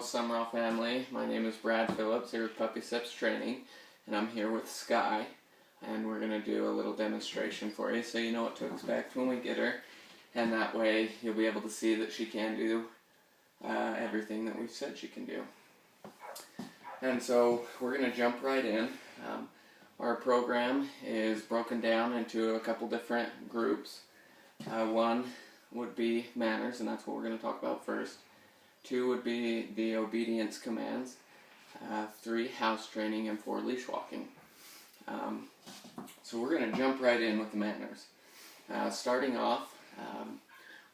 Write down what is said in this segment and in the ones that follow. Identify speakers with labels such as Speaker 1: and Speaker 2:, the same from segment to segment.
Speaker 1: Summerall family. My name is Brad Phillips here with Puppy Steps Training, and I'm here with Skye, and we're going to do a little demonstration for you so you know what to expect when we get her, and that way you'll be able to see that she can do everything that we've said she can do. And so we're going to jump right in. Our program is broken down into a couple different groups. One would be manners, and that's what we're going to talk about first. 2 would be the obedience commands. 3, house training, and 4, leash walking. So we're going to jump right in with the manners. Starting off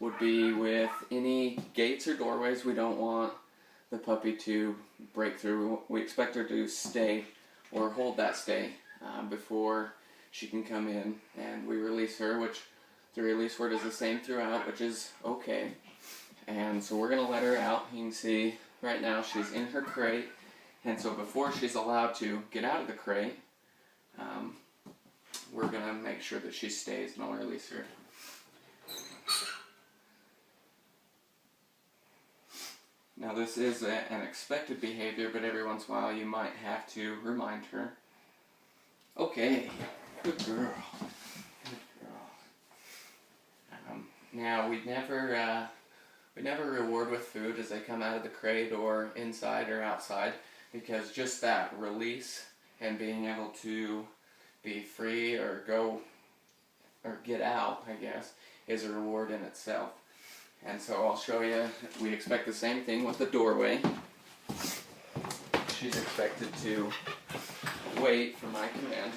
Speaker 1: would be with any gates or doorways we don't want the puppy to break through. We expect her to stay or hold that stay before she can come in, and we release her, which the release word is the same throughout, which is okay. And so we're going to let her out. You can see right now she's in her crate, and so before she's allowed to get out of the crate, we're going to make sure that she stays, and I'll release her. Now this is an expected behavior, but every once in a while you might have to remind her. Okay, good girl. Now we never reward with food as they come out of the crate or inside or outside, because just that release and being able to be free or go or get out, I guess, is a reward in itself. And so I'll show you, we expect the same thing with the doorway. She's expected to wait for my command.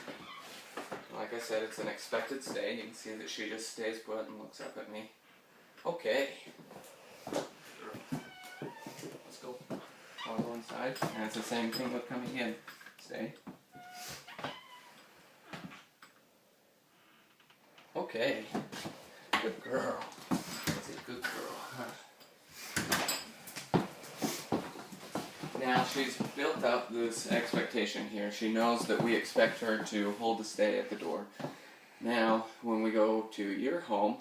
Speaker 1: Like I said, it's an expected stay. You can see that she just stays put and looks up at me. Okay. Let's go. I'll go inside. And it's the same thing with coming in. Stay. Okay. Good girl. That's a good girl. Now she's built up this expectation here. She knows that we expect her to hold the stay at the door. Now, when we go to your home,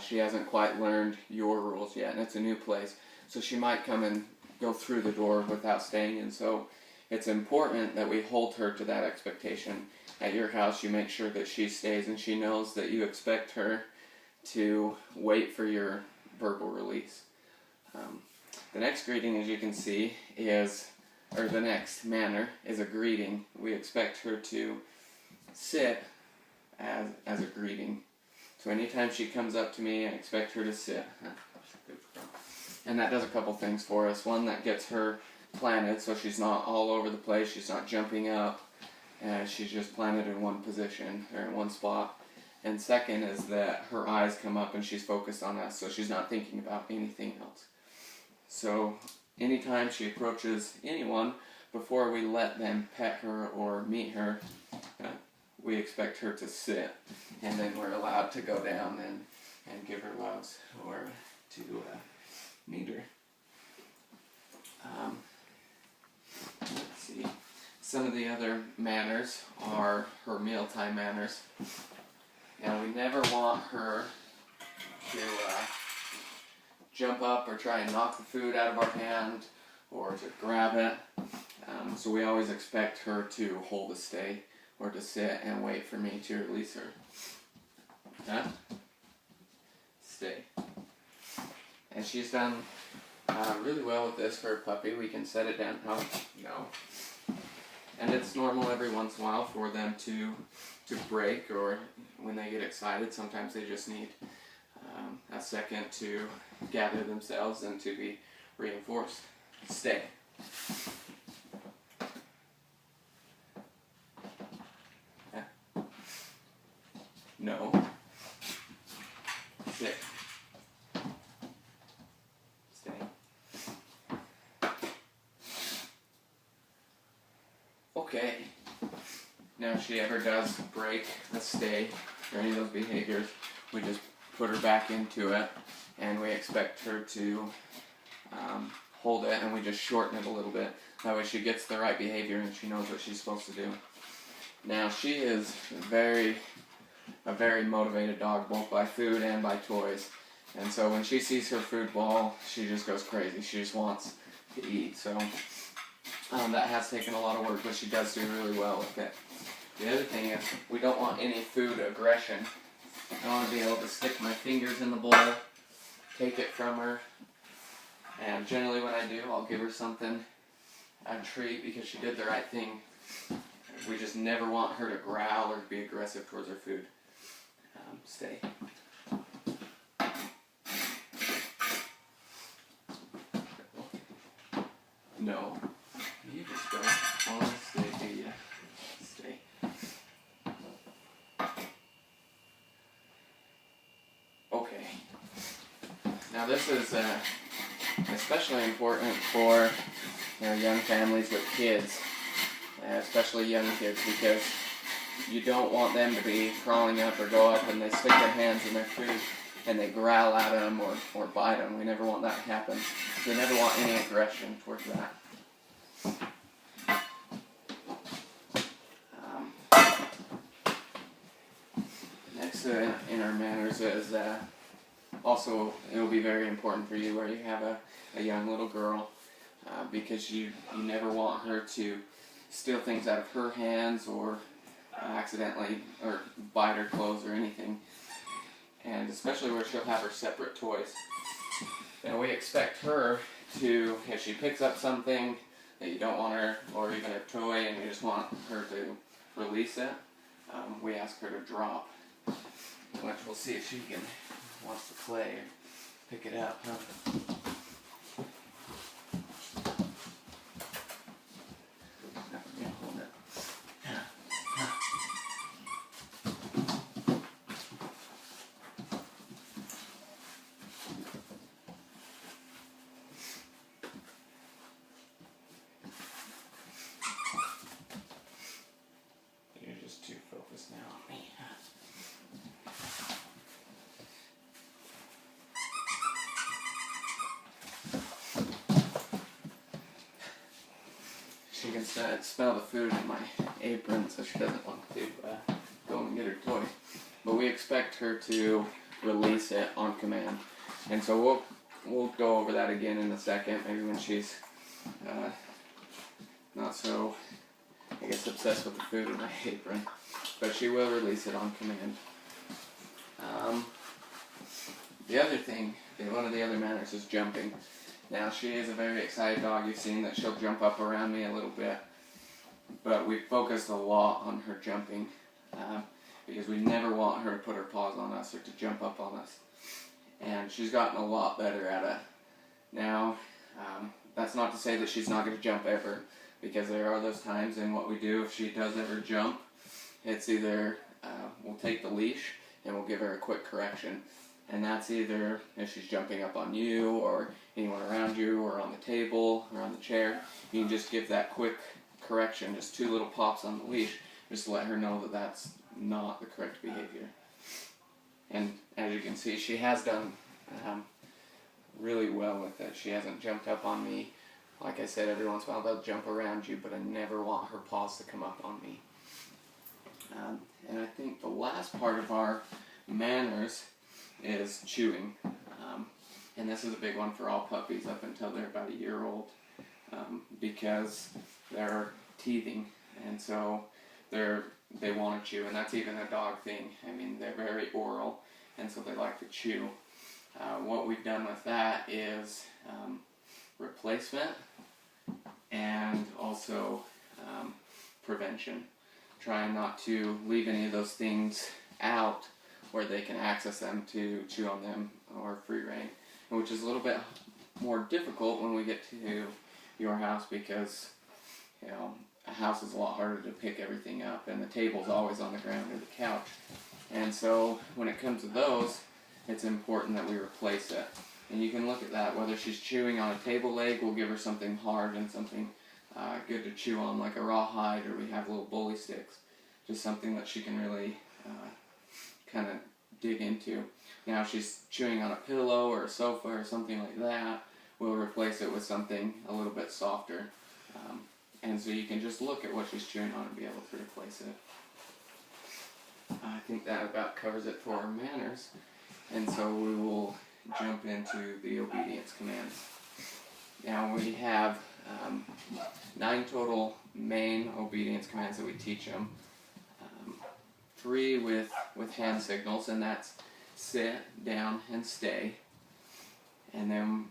Speaker 1: she hasn't quite learned your rules yet, and it's a new place. So she might come and go through the door without staying, and so it's important that we hold her to that expectation. At your house, you make sure that she stays, and she knows that you expect her to wait for your verbal release. The next greeting, as you can see, the next manner is a greeting. We expect her to sit as a greeting. So anytime she comes up to me, I expect her to sit. And that does a couple things for us. One, that gets her planted so she's not all over the place, she's not jumping up, she's just planted in one position or in one spot. And second is that her eyes come up and she's focused on us, so she's not thinking about anything else. So anytime she approaches anyone, before we let them pet her or meet her, we expect her to sit, and then we're allowed to go down and give her loves or to meet her. Let's see. Some of the other manners are her mealtime manners. Now we never want her to jump up or try and knock the food out of our hand or to grab it. So we always expect her to hold a stay or to sit and wait for me to release her. Stay. And she's done really well with this for a puppy. We can set it down. No. And it's normal every once in a while for them to break, or when they get excited, sometimes they just need a second to gather themselves and to be reinforced. Stay. No. Sit. Stay. Okay. Now if she ever does break a stay or any of those behaviors, we just put her back into it, and we expect her to hold it, and we just shorten it a little bit. That way she gets the right behavior and she knows what she's supposed to do. Now she is a very motivated dog, both by food and by toys. And so when she sees her food ball, she just goes crazy. She just wants to eat. So that has taken a lot of work, but she does do really well with it. The other thing is we don't want any food aggression. I want to be able to stick my fingers in the bowl, take it from her, and generally when I do, I'll give her something, a treat, because she did the right thing. We just never want her to growl or be aggressive towards her food. Stay. No. You just go. Oh, stay. Yeah. Stay. Okay. Now this is especially important for young families with kids, especially young kids, because you don't want them to be crawling up or go up and they stick their hands in their food and they growl at them or bite them. We never want that to happen. We never want any aggression towards that. Next in our manners is also, it will be very important for you where you have a young little girl, because you never want her to steal things out of her hands or accidentally or bite her clothes or anything. And especially where she'll have her separate toys. Now we expect her to, if she picks up something that you don't want her, or even a toy and you just want her to release it, we ask her to drop, which we'll see if she wants to play or pick it up, huh? Too focused now on me. She can smell the food in my apron, so she doesn't want to go and get her toy. But we expect her to release it on command, and so we'll go over that again in a second, maybe when she's not so, I guess, obsessed with the food in my apron. But she will release it on command. The other thing, one of the other manners is jumping. Now she is a very excited dog. You've seen that she'll jump up around me a little bit. But we focused a lot on her jumping, because we never want her to put her paws on us or to jump up on us. And she's gotten a lot better at it. Now, that's not to say that she's not going to jump ever, because there are those times in what we do if she does ever jump. It's either we'll take the leash and we'll give her a quick correction. And that's either if she's jumping up on you or anyone around you or on the table or on the chair. You can just give that quick correction, just 2 little pops on the leash, just to let her know that that's not the correct behavior. And as you can see, she has done really well with it. She hasn't jumped up on me. Like I said, every once in a while they'll jump around you, but I never want her paws to come up on me. And I think the last part of our manners is chewing. And this is a big one for all puppies up until they're about a year old, because they're teething, and so they want to chew, and that's even a dog thing. I mean, they're very oral, and so they like to chew. What we've done with that is replacement and also prevention. Trying not to leave any of those things out where they can access them to chew on them or free rein, which is a little bit more difficult when we get to your house, because a house is a lot harder to pick everything up, and the table's always on the ground or the couch. And so when it comes to those, it's important that we replace it. And you can look at that, whether she's chewing on a table leg, we'll give her something hard and something good to chew on, like a rawhide, or we have little bully sticks, just something that she can really kind of dig into. Now if she's chewing on a pillow or a sofa or something like that, we'll replace it with something a little bit softer. And so you can just look at what she's chewing on and be able to replace it. I think that about covers it for our manners. And so we will jump into the obedience commands. Now we have 9 total main obedience commands that we teach them. 3 with hand signals, and that's sit, down, and stay. And then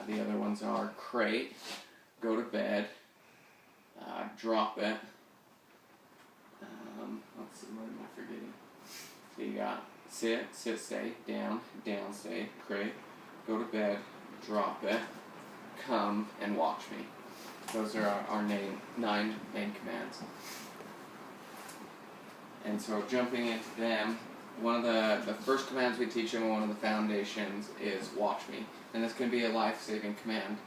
Speaker 1: the other ones are crate, go to bed, drop it. Let's see, what am I forgetting? So you got sit, stay, down, stay, crate, go to bed, drop it, come, and watch me. Those are our 9 main commands. And so jumping into them, one of the first commands we teach them, one of the foundations, is watch me. And this can be a life-saving command.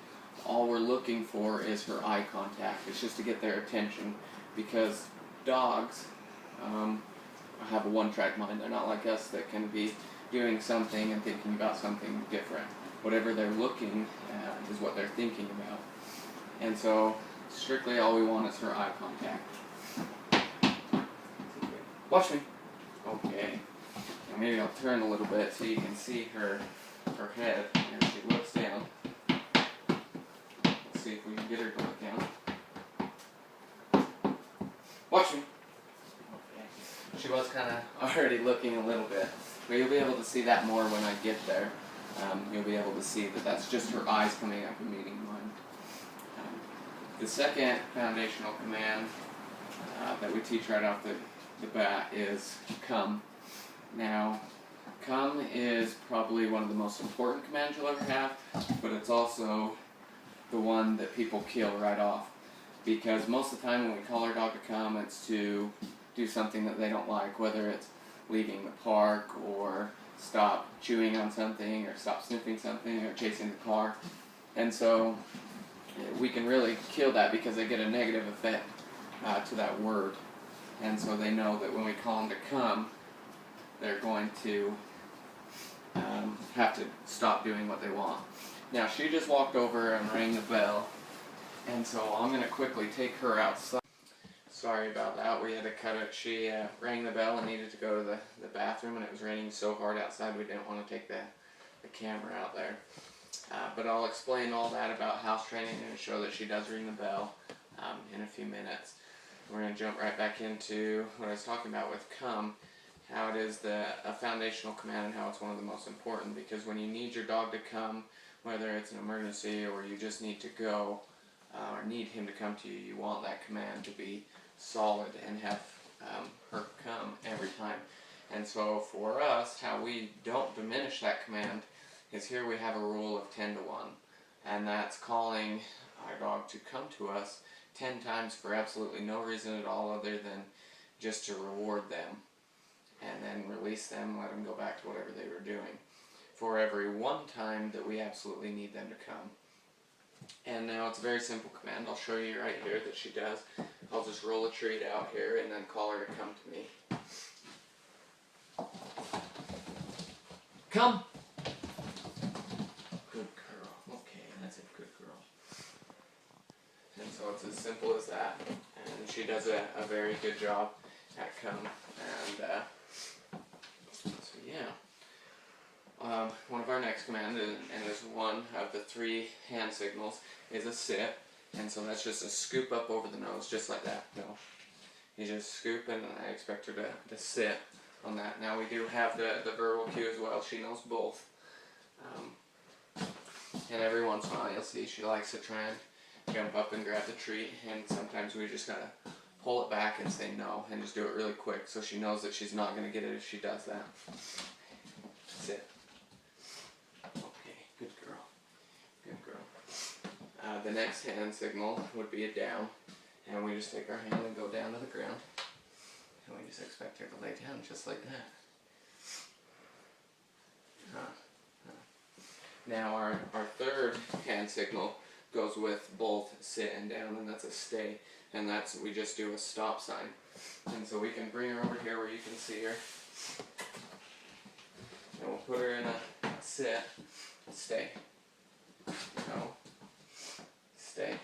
Speaker 1: All we're looking for is her eye contact. It's just to get their attention, because dogs have a one-track mind. They're not like us that can be doing something and thinking about something different. Whatever they're looking at is what they're thinking about. And so strictly all we want is her eye contact. Watch me. Okay. Now maybe I'll turn a little bit so you can see her head. And she looks down. Let's see if we can get her to look down. Watch me. Okay. She was kind of already looking a little bit, but you'll be able to see that more when I get there. You'll be able to see that that's just her eyes coming up and meeting mine. The second foundational command that we teach right off the bat is come. Now, come is probably one of the most important commands you'll ever have, but it's also the one that people kill right off. Because most of the time when we call our dog to come, it's to do something that they don't like, whether it's leaving the park, or stop chewing on something, or stop sniffing something, or chasing the car. And so we can really kill that because they get a negative effect to that word. And so they know that when we call them to come, they're going to have to stop doing what they want. Now she just walked over and rang the bell, and so I'm going to quickly take her outside. Sorry about that, we had to cut it. She rang the bell and needed to go to the bathroom, and it was raining so hard outside we didn't want to take the camera out there. But I'll explain all that about house training and show that she does ring the bell in a few minutes. We're going to jump right back into what I was talking about with come, how it is a foundational command and how it's one of the most important, because when you need your dog to come, whether it's an emergency or you just need to go or need him to come to you, you want that command to be solid and have her come every time. And so for us, how we don't diminish that command is here we have a rule of 10 to 1, and that's calling our dog to come to us 10 times for absolutely no reason at all other than just to reward them, and then release them, let them go back to whatever they were doing, for every 1 time that we absolutely need them to come. And now it's a very simple command. I'll show you right here that she does. I'll just roll a treat out here and then call her to come to me. Come! Good girl. Okay, that's it. Good girl. And so it's as simple as that. And she does a very good job at come. And so yeah. One of our next commands, and is one of the 3 hand signals, is a sit. And so that's just a scoop up over the nose, just like that. No. You just scoop, and I expect her to sit on that. Now we do have the verbal cue as well. She knows both. And every once in a while you'll see she likes to try and jump up and grab the treat, and sometimes we just gotta pull it back and say no, and just do it really quick so she knows that she's not gonna get it if she does that. Sit. Okay, good girl. Good girl. The next hand signal would be a down, and we just take our hand and go down to the ground, and we just expect her to lay down just like that. Now our third hand signal goes with both sit and down, and that's a stay, and that's, we just do a stop sign. And so we can bring her over here where you can see her, and we'll put her in a sit, stay, go, stay.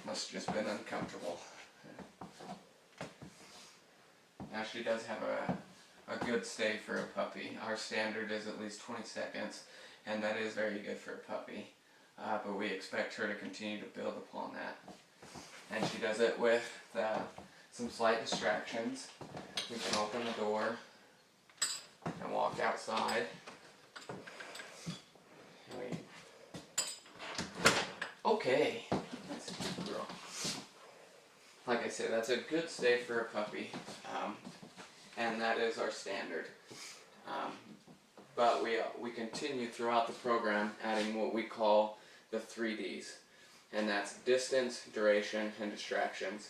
Speaker 1: Must have just been uncomfortable. Now she does have a good stay for a puppy. Our standard is at least 20 seconds, and that is very good for a puppy. But we expect her to continue to build upon that. And she does it with some slight distractions. We can open the door and walk outside. Okay, that's a good girl. Like I said, that's a good stay for a puppy, and that is our standard. But we continue throughout the program adding what we call the 3 Ds, and that's distance, duration, and distractions.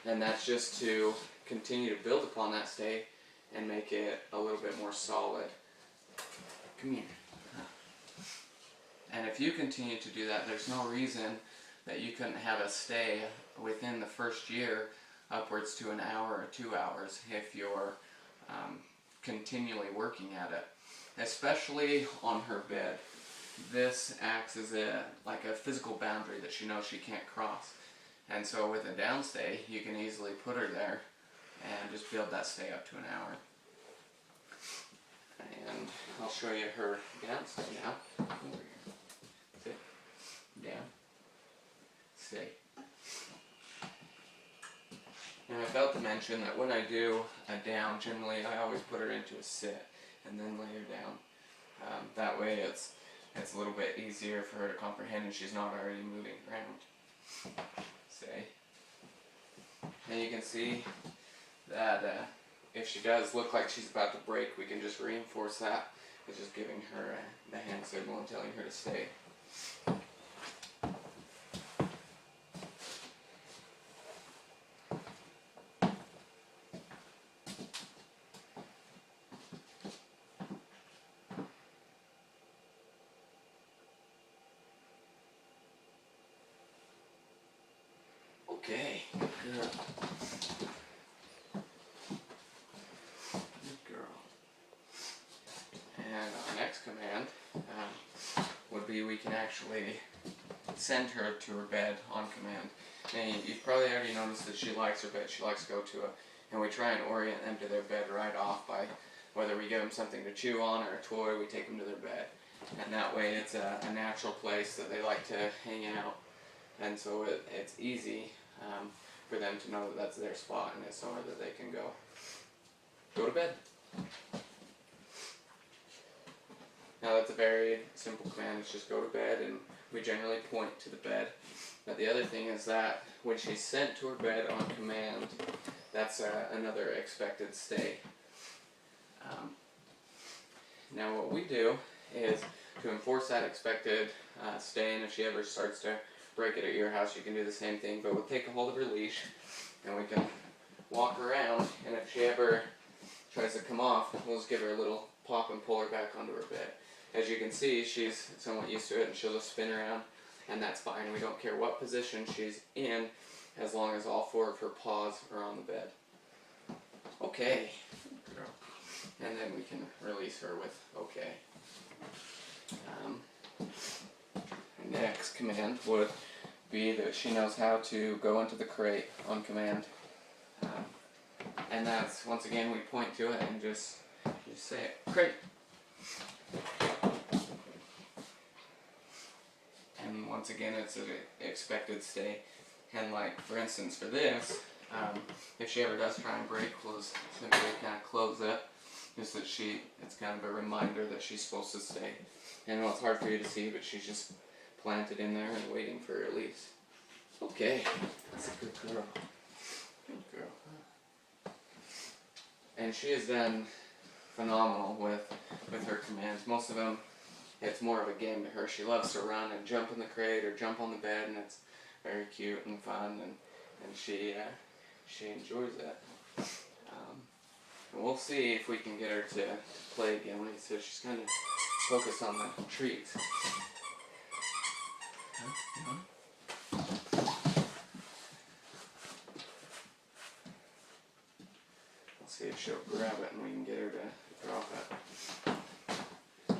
Speaker 1: And that's just to continue to build upon that stay and make it a little bit more solid. Come here. And if you continue to do that, there's no reason that you couldn't have a stay within the first year upwards to an hour or 2 hours if you're continually working at it. Especially on her bed. This acts as like a physical boundary that she knows she can't cross. And so with a downstay, you can easily put her there and just build that stay up to an hour. And I'll show you her downstay now. Over here. Sit. Down. Stay. And I failed to mention that when I do a down, generally I always put her into a sit and then lay her down. That way it's a little bit easier for her to comprehend and she's not already moving around. Stay. And you can see that if she does look like she's about to break, we can just reinforce that with just giving her the hand signal and telling her to stay. Okay, good girl. Good girl. And our next command would be we can actually send her to her bed on command. And you've probably already noticed that she likes her bed. She likes to go to it. And we try and orient them to their bed right off by whether we give them something to chew on or a toy, we take them to their bed. And that way it's a natural place that they like to hang out. And so it's easy for them to know that that's their spot and it's somewhere that they can go. Go to bed. Now that's a very simple command, it's just go to bed, and we generally point to the bed. But the other thing is that when she's sent to her bed on command, that's another expected stay. Now what we do is to enforce that expected stay, and if she ever starts to break it at your house, you can do the same thing, but we'll take a hold of her leash and we can walk around, and if she ever tries to come off, we'll just give her a little pop and pull her back onto her bed. As you can see, she's somewhat used to it and she'll just spin around, and that's fine. We don't care what position she's in as long as all 4 of her paws are on the bed. Okay. And then we can release her with okay. Next command would be that she knows how to go into the crate on command. And that's, once again, we point to it and just say it, crate. And once again, it's an expected stay. And like, for instance, for this, if she ever does try and break, we'll just simply kind of close it. Just that it's kind of a reminder that she's supposed to stay. And well, it's hard for you to see, but she's just planted in there and waiting for her release. Okay, that's a good girl. Good girl. And she has done phenomenal with her commands. Most of them, it's more of a game to her. She loves to run and jump in the crate or jump on the bed, and it's very cute and fun, and she enjoys it. And we'll see if we can get her to play again. Like I said, she's kind of focused on the treats. Let's see if she'll grab it and we can get her to drop it.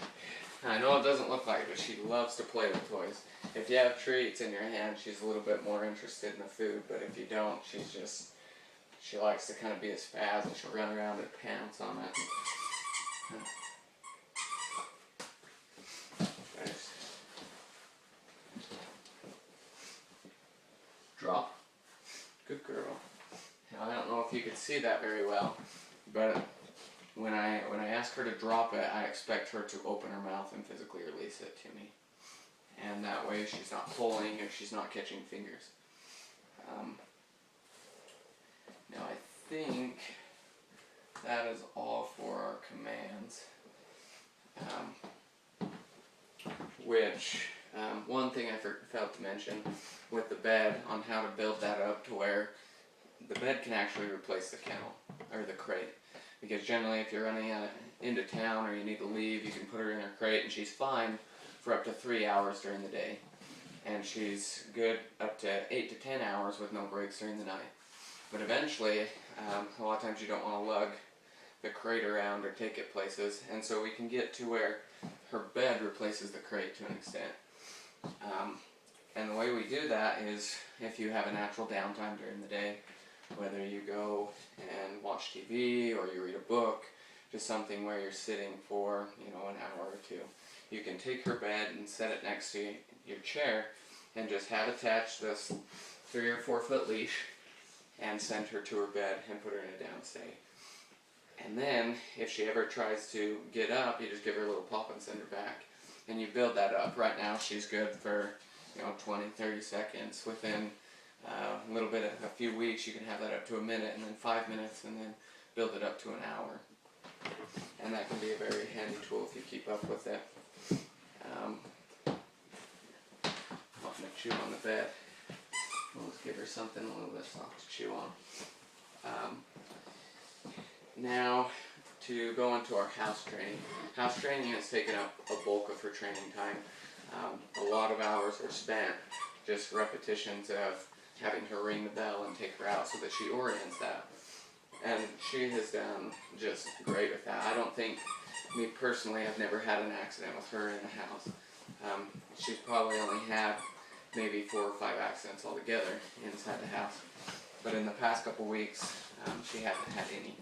Speaker 1: I know it doesn't look like it, but she loves to play with toys. If you have treats in your hand, she's a little bit more interested in the food, but if you don't, she likes to kind of be a spaz and she'll run around and pounce on it. could see that very well. But when I ask her to drop it, I expect her to open her mouth and physically release it to me. And that way she's not pulling or she's not catching fingers. Now I think that is all for our commands. One thing I failed to mention with the bed on how to build that up to where the bed can actually replace the kennel or the crate. Because generally if you're running into town or you need to leave, you can put her in her crate and she's fine for up to 3 hours during the day. And she's good up to 8 to 10 hours with no breaks during the night. But eventually, a lot of times you don't want to lug the crate around or take it places, and so we can get to where her bed replaces the crate to an extent. And the way we do that is if you have a natural downtime during the day, whether you go and watch TV or you read a book, just something where you're sitting for, an hour or two. You can take her bed and set it next to your chair and just have attached this 3 or 4 foot leash and send her to her bed and put her in a down stay. And then if she ever tries to get up, you just give her a little pop and send her back. And you build that up. Right now she's good for 20, 30 seconds. Within a few weeks you can have that up to a minute, and then 5 minutes, and then build it up to an hour. And that can be a very handy tool if you keep up with it. Wanting to chew on the bed. Let's give her something a little bit soft to chew on. Now, to go into our house training. House training has taken up a bulk of her training time. A lot of hours are spent just repetitions of having her ring the bell and take her out so that she orients that. And she has done just great with that. I don't think, me personally, I've never had an accident with her in the house. She's probably only had maybe 4 or 5 accidents altogether inside the house. But in the past couple weeks, she hasn't had any.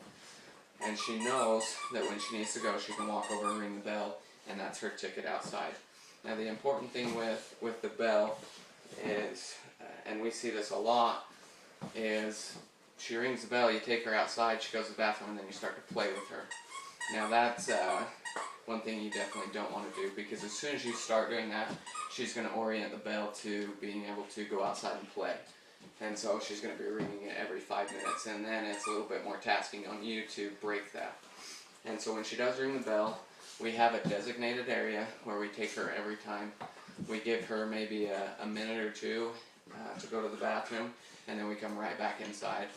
Speaker 1: And she knows that when she needs to go, she can walk over and ring the bell, and that's her ticket outside. Now the important thing with the bell is, and we see this a lot, is she rings the bell, you take her outside, she goes to the bathroom, and then you start to play with her. Now that's one thing you definitely don't want to do, because as soon as you start doing that, she's going to orient the bell to being able to go outside and play. And so she's going to be ringing it every 5 minutes, and then it's a little bit more tasking on you to break that. And so when she does ring the bell, we have a designated area where we take her every time. We give her maybe a minute or two to go to the bathroom, and then we come right back inside.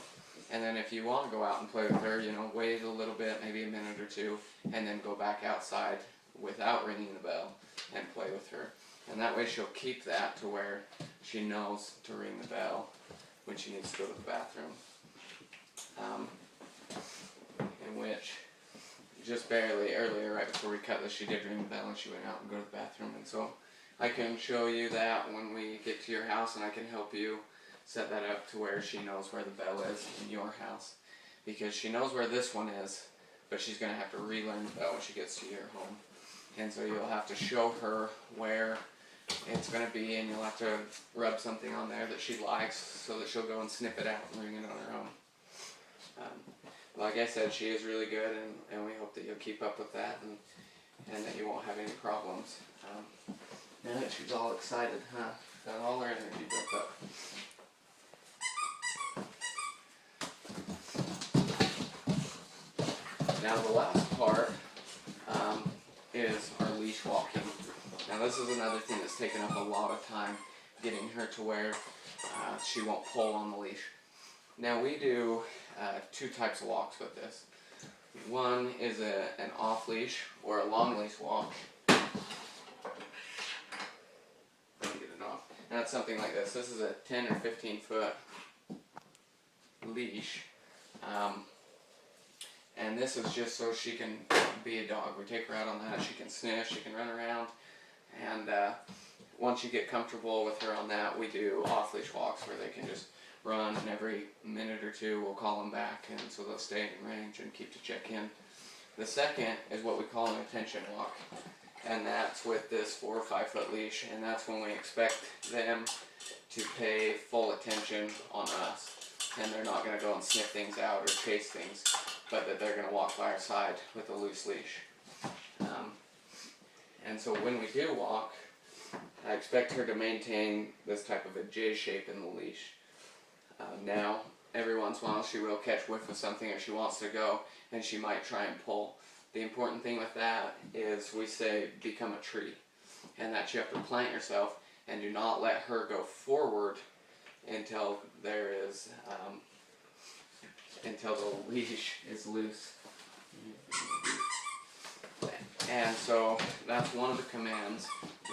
Speaker 1: And then if you want to go out and play with her, wait a little bit, maybe a minute or two, and then go back outside without ringing the bell and play with her. And that way she'll keep that to where she knows to ring the bell when she needs to go to the bathroom. In which, just barely earlier, right before we cut this, she did ring the bell and she went out and go to the bathroom. And so I can show you that when we get to your house, and I can help you set that up to where she knows where the bell is in your house. Because she knows where this one is, but she's going to have to relearn the bell when she gets to your home. And so you'll have to show her where it's going to be, and you'll have to rub something on there that she likes so that she'll go and snip it out and ring it on her own. Like I said, she is really good, and we hope that you'll keep up with that and that you won't have any problems. Now that she's all excited, huh? Got all her energy built up. Now the last part is our leash walking. Now this is another thing that's taken up a lot of time, getting her to where she won't pull on the leash. Now we do 2 types of walks with this. One is an off leash or a long leash walk. Let me get it off. Now it's something like this. This is a 10 or 15 foot leash. And this is just so she can be a dog. We take her out on that, she can sniff, she can run around, and once you get comfortable with her on that, we do off-leash walks where they can just run, and every minute or two we'll call them back, and so they'll stay in range and keep to check in. The second is what we call an attention walk, and that's with this 4 or 5 foot leash, and that's when we expect them to pay full attention on us. and they're not going to go and sniff things out or chase things, but that they're going to walk by our side with a loose leash. And so when we do walk, I expect her to maintain this type of a J shape in the leash. Now, every once in a while she will catch whiff of something or she wants to go, and she might try and pull. The important thing with that is we say become a tree, and that you have to plant yourself and do not let her go forward until there is until the leash is loose. And so that's one of the commands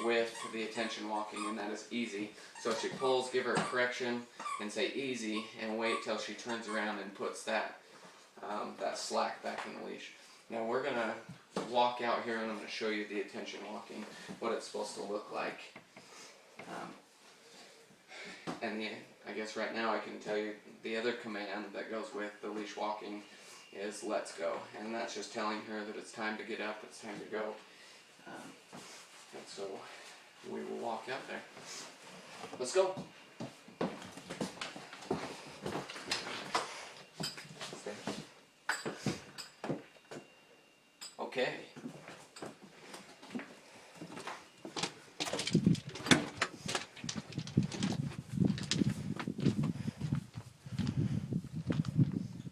Speaker 1: with the attention walking, and that is easy. So if she pulls, give her a correction and say easy, and wait till she turns around and puts that that slack back in the leash. Now we're going to walk out here, and I'm going to show you the attention walking, what it's supposed to look like. I guess right now I can tell you the other command that goes with the leash walking is let's go, and that's just telling her that it's time to get up, it's time to go. And so we will walk out there. Let's go. Okay.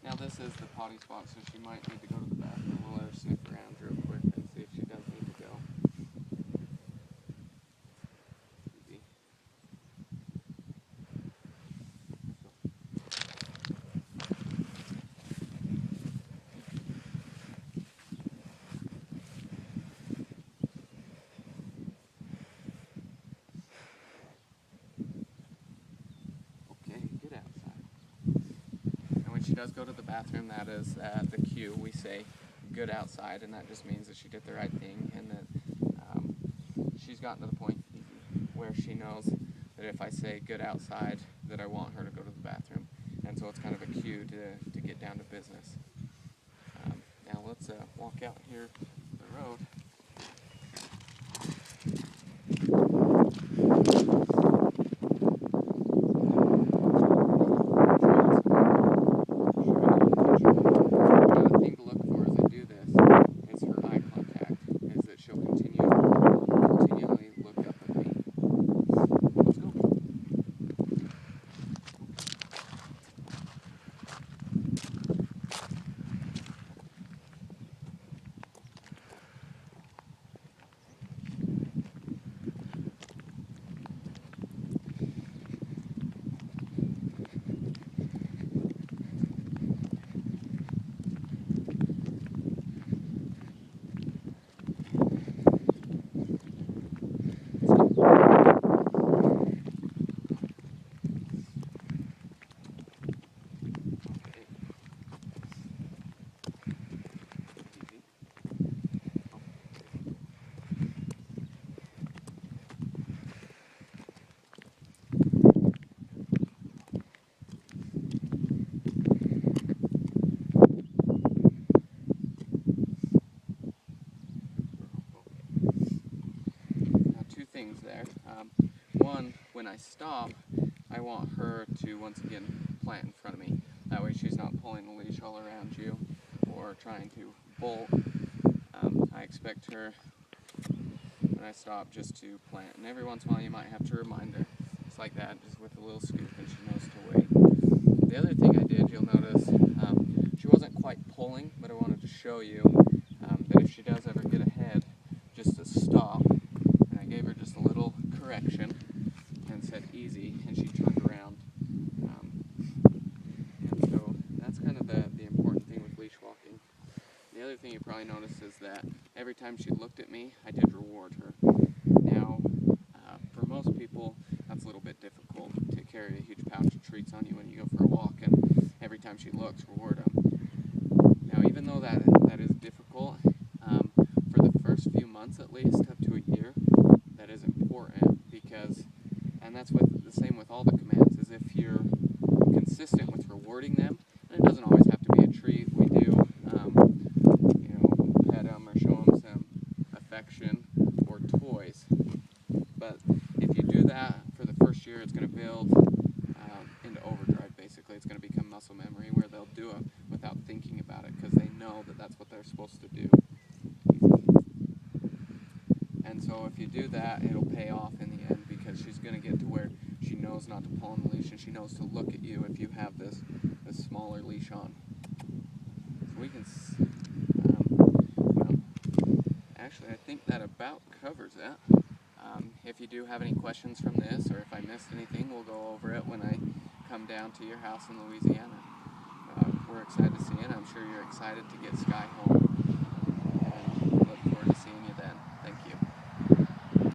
Speaker 1: Now this is the potty spot, so she might need to go to the bathroom. We'll let her sniff around real quick and see if she does need to go. Easy. Okay, get outside. And when she does go to the bathroom, that is the cue. We say good outside, and that just means that she did the right thing, and that she's gotten to the point where she knows that if I say good outside, that I want her to go to the bathroom. And so it's kind of a cue to get down to business. Now let's walk out here the road. There. One, when I stop, I want her to once again plant in front of me. That way she's not pulling the leash all around you or trying to bolt. I expect her, when I stop, just to plant. And every once in a while you might have to remind her. It's like that, just with a little scoop, and she knows to wait. The other thing I did, you'll notice, she wasn't quite pulling, but I wanted to show you that if she does ever get ahead, just to stop. Gave her just a little correction and said easy, and she turned around. And so that's kind of the important thing with leash walking. The other thing you probably noticed is that every time she looked at me, I did reward her. Now, for most people, that's a little bit difficult to carry a huge pouch of treats on you when you go for a walk, and every time she looks, reward them. Now, even though that is difficult, for the first few months at least, up to a year, that is important, because, and that's the same with all the commands, is if you're consistent with rewarding them, and it doesn't always have to be a treat. We do, pet them or show them some affection or toys. But if you do that for the first year, it's going to build into overdrive, basically. It's going to become So if you do that, it'll pay off in the end, because she's going to get to where she knows not to pull on the leash, and she knows to look at you if you have this smaller leash on. So we can, well, actually I think that about covers it. If you do have any questions from this, or if I missed anything, we'll go over it when I come down to your house in Louisiana. We're excited to see it. I'm sure you're excited to get Skye home.